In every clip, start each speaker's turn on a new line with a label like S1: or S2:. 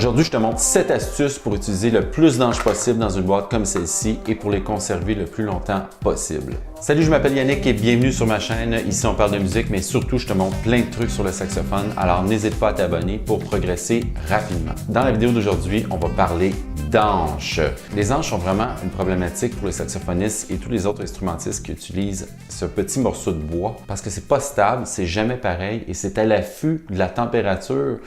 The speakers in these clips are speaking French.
S1: Aujourd'hui, je te montre 7 astuces pour utiliser le plus d'anges possible dans une boîte comme celle-ci et pour les conserver le plus longtemps possible. Salut, je m'appelle Yannick et bienvenue sur ma chaîne. Ici, on parle de musique, mais surtout, je te montre plein de trucs sur le saxophone. Alors, n'hésite pas à t'abonner pour progresser rapidement. Dans la vidéo d'aujourd'hui, on va parler d'anches. Les anches sont vraiment une problématique pour les saxophonistes et tous les autres instrumentistes qui utilisent ce petit morceau de bois parce que c'est pas stable, c'est jamais pareil et c'est à l'affût de la température.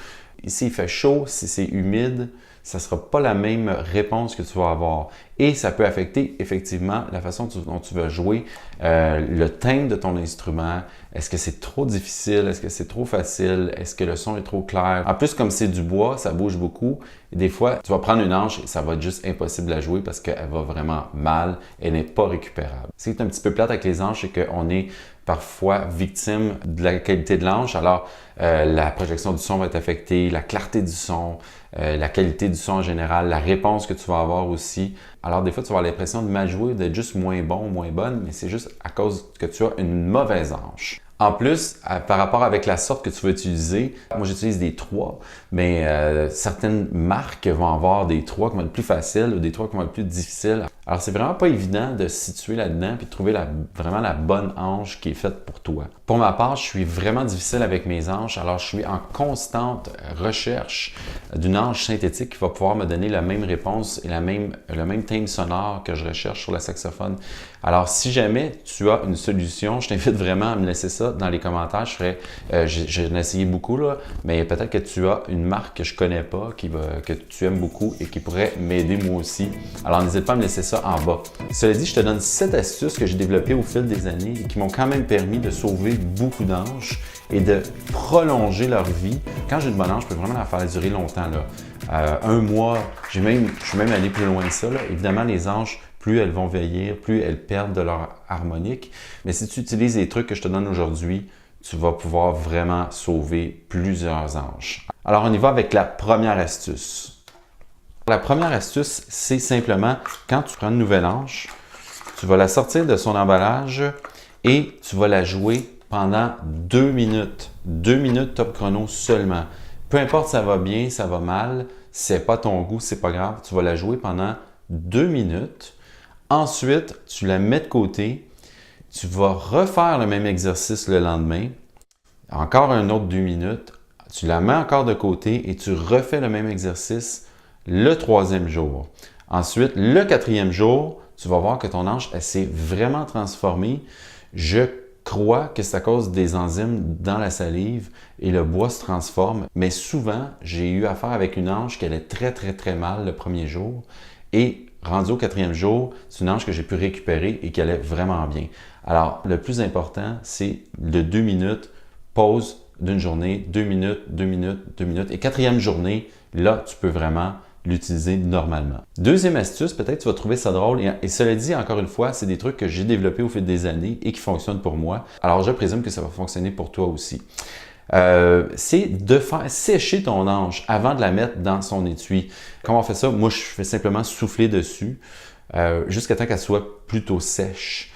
S1: Ici, il fait chaud, si c'est humide, ça ne sera pas la même réponse que tu vas avoir. Et ça peut affecter effectivement la façon dont tu vas jouer, le timbre de ton instrument. Est-ce que c'est trop difficile? Est-ce que c'est trop facile? Est-ce que le son est trop clair? En plus, comme c'est du bois, ça bouge beaucoup. Et des fois, tu vas prendre une anche et ça va être juste impossible à jouer parce qu'elle va vraiment mal. Elle n'est pas récupérable. Ce qui est un petit peu plate avec les anches, c'est qu'on est parfois victime de la qualité de l'anche. Alors, la projection du son va être affectée, la clarté du son, la qualité du son en général, la réponse que tu vas avoir aussi. Alors, des fois, tu vas avoir l'impression de mal jouer, d'être juste moins bon, moins bonne, mais c'est juste à cause que tu as une mauvaise anche. En plus, par rapport avec la sorte que tu vas utiliser, moi j'utilise des 3, mais certaines marques vont avoir des 3 qui vont être plus faciles ou des 3 qui vont être plus difficiles. Alors c'est vraiment pas évident de se situer là-dedans et de trouver vraiment la bonne anche qui est faite pour toi. Pour ma part, je suis vraiment difficile avec mes anches, alors je suis en constante recherche d'une anche synthétique qui va pouvoir me donner la même réponse et le même thème sonore que je recherche sur le saxophone. Alors si jamais tu as une solution, je t'invite vraiment à me laisser ça dans les commentaires. J'en ai essayé beaucoup, là, mais peut-être que tu as une marque que je ne connais pas, que tu aimes beaucoup et qui pourrait m'aider moi aussi. Alors n'hésite pas à me laisser ça en bas. Cela dit, je te donne 7 astuces que j'ai développées au fil des années et qui m'ont quand même permis de sauver beaucoup d'anches et de prolonger leur vie. Quand j'ai une bonne anche, je peux vraiment la faire durer longtemps. Là. Un mois, je suis même allé plus loin que ça. Là. Évidemment, les anches, plus elles vont vieillir, plus elles perdent de leur harmonique. Mais si tu utilises les trucs que je te donne aujourd'hui, tu vas pouvoir vraiment sauver plusieurs anches. Alors, on y va avec la première astuce. La première astuce, c'est simplement quand tu prends une nouvelle anche, tu vas la sortir de son emballage et tu vas la jouer pendant 2 minutes. 2 minutes top chrono seulement. Peu importe ça va bien, ça va mal, c'est pas ton goût, c'est pas grave. Tu vas la jouer pendant 2 minutes. Ensuite, tu la mets de côté. Tu vas refaire le même exercice le lendemain. Encore un autre 2 minutes. Tu la mets encore de côté et tu refais le même exercice le 3e jour. Ensuite, le 4e jour, tu vas voir que ton anche, elle s'est vraiment transformée. Je crois que c'est à cause des enzymes dans la salive et le bois se transforme. Mais souvent, j'ai eu affaire avec une anche qui allait très mal le premier jour. Et rendu au 4e jour, c'est une anche que j'ai pu récupérer et qui allait vraiment bien. Alors, le plus important, c'est de 2 minutes, pause d'une journée, 2 minutes, 2 minutes, 2 minutes. Et 4e journée, là, tu peux vraiment l'utiliser normalement. Deuxième astuce, peut-être tu vas trouver ça drôle. Et cela dit, encore une fois, c'est des trucs que j'ai développés au fil des années et qui fonctionnent pour moi. Alors, je présume que ça va fonctionner pour toi aussi. C'est de faire sécher ton anche avant de la mettre dans son étui. Comment on fait ça? Moi, je fais simplement souffler dessus jusqu'à temps qu'elle soit plutôt sèche.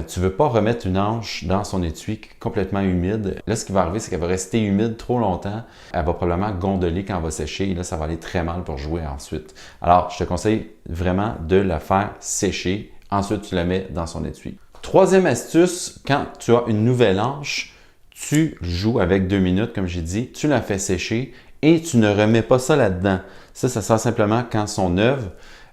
S1: Tu ne veux pas remettre une anche dans son étui complètement humide. Là, ce qui va arriver, c'est qu'elle va rester humide trop longtemps. Elle va probablement gondoler quand elle va sécher et là, ça va aller très mal pour jouer ensuite. Alors, je te conseille vraiment de la faire sécher. Ensuite, tu la mets dans son étui. Troisième astuce, quand tu as une nouvelle anche, tu joues avec 2 minutes, comme j'ai dit, tu la fais sécher et tu ne remets pas ça là-dedans. Ça sert simplement quand elles sont neuves.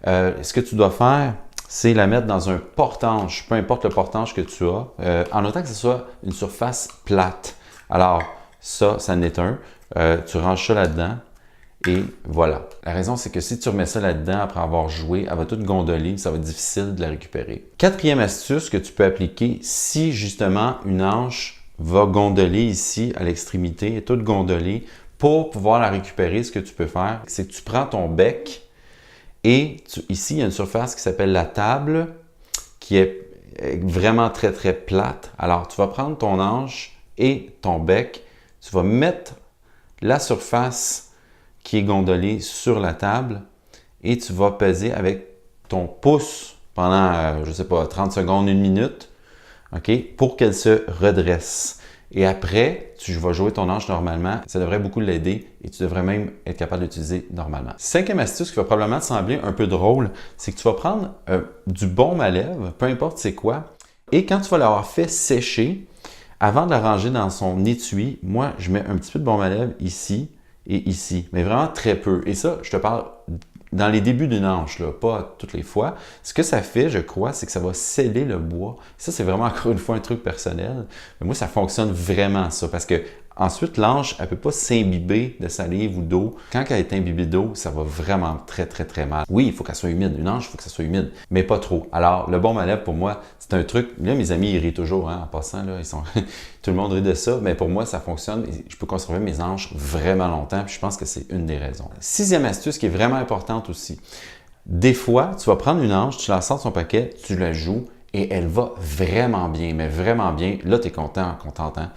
S1: Ce que tu dois faire, c'est la mettre dans un porte-anche, peu importe le porte-anche que tu as, en autant que ce soit une surface plate. Alors, ça en est un. Tu ranges ça là-dedans et voilà. La raison, c'est que si tu remets ça là-dedans après avoir joué, elle va toute gondoler, ça va être difficile de la récupérer. 4e astuce que tu peux appliquer si justement une anche va gondoler ici à l'extrémité, et toute gondoler, pour pouvoir la récupérer, ce que tu peux faire, c'est que tu prends ton bec et ici, il y a une surface qui s'appelle la table, qui est vraiment très plate. Alors, tu vas prendre ton anche et ton bec, tu vas mettre la surface qui est gondolée sur la table et tu vas peser avec ton pouce pendant, je ne sais pas, 30 secondes, 1 minute, okay, pour qu'elle se redresse. Et après, tu vas jouer ton ange normalement. Ça devrait beaucoup l'aider et tu devrais même être capable d'utiliser normalement. Cinquième astuce qui va probablement te sembler un peu drôle, c'est que tu vas prendre du baume à lèvres, peu importe c'est quoi, et quand tu vas l'avoir fait sécher, avant de la ranger dans son étui, moi, je mets un petit peu de baume à lèvres ici et ici, mais vraiment très peu. Et ça, je te parle dans les débuts d'une anche, là, pas toutes les fois. Ce que ça fait, je crois, c'est que ça va sceller le bois. Ça, c'est vraiment encore une fois un truc personnel. Mais moi, ça fonctionne vraiment ça parce que ensuite, l'anche, elle ne peut pas s'imbiber de salive ou d'eau. Quand elle est imbibée d'eau, ça va vraiment très, très, très mal. Oui, il faut qu'elle soit humide. Une anche, il faut que ça soit humide, mais pas trop. Alors, le baume à lèvres, pour moi, c'est un truc. Là, mes amis, ils rient toujours, hein, en passant. Là, tout le monde rit de ça, mais pour moi, ça fonctionne. Je peux conserver mes anches vraiment longtemps, puis je pense que c'est une des raisons. Sixième astuce qui est vraiment importante aussi. Des fois, tu vas prendre une anche, tu la sors de son paquet, tu la joues, et elle va vraiment bien, mais vraiment bien. Là, tu es content, contente. Hein?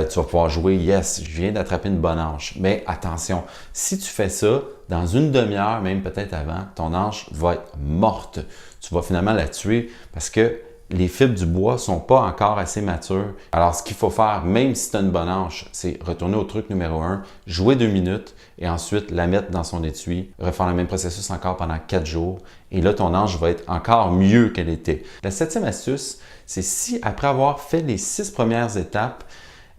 S1: Tu vas pouvoir jouer, yes, je viens d'attraper une bonne anche. Mais attention, si tu fais ça, dans une demi-heure, même peut-être avant, ton anche va être morte. Tu vas finalement la tuer parce que les fibres du bois ne sont pas encore assez matures. Alors, ce qu'il faut faire, même si tu as une bonne anche, c'est retourner au truc numéro 1, jouer 2 minutes et ensuite la mettre dans son étui, refaire le même processus encore pendant 4 jours. Et là, ton anche va être encore mieux qu'elle était. La septième astuce, c'est si après avoir fait les 6 premières étapes,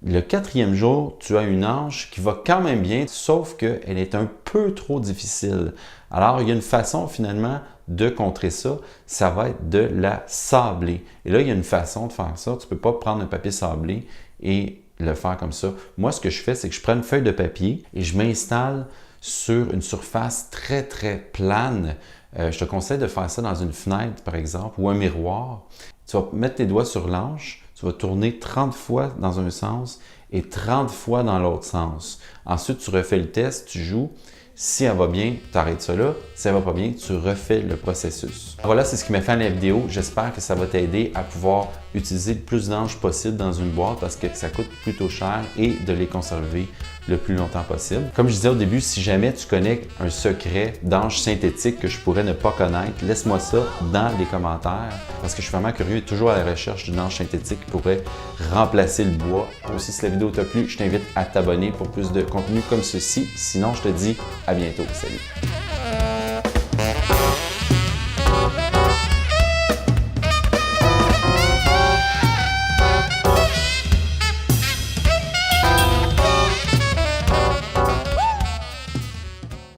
S1: le 4e jour, tu as une anche qui va quand même bien, sauf qu'elle est un peu trop difficile. Alors, il y a une façon finalement de contrer ça, ça va être de la sabler. Et là, il y a une façon de faire ça. Tu ne peux pas prendre un papier sablé et le faire comme ça. Moi, ce que je fais, c'est que je prends une feuille de papier et je m'installe sur une surface très, très plane. Je te conseille de faire ça dans une fenêtre, par exemple, ou un miroir. Tu vas mettre tes doigts sur l'anche, tu vas tourner 30 fois dans un sens et 30 fois dans l'autre sens. Ensuite, tu refais le test, tu joues. Si elle va bien, tu arrêtes ça là. Si elle va pas bien, tu refais le processus. Voilà, c'est ce qui m'a fait la vidéo. J'espère que ça va t'aider à pouvoir utiliser le plus d'anches possible dans une boîte parce que ça coûte plutôt cher et de les conserver le plus longtemps possible. Comme je disais au début, si jamais tu connais un secret d'anche synthétique que je pourrais ne pas connaître, laisse-moi ça dans les commentaires parce que je suis vraiment curieux et toujours à la recherche d'une anche synthétique qui pourrait remplacer le bois. Aussi, si la vidéo t'a plu, je t'invite à t'abonner pour plus de contenu comme ceci. Sinon, je te dis à bientôt. Salut!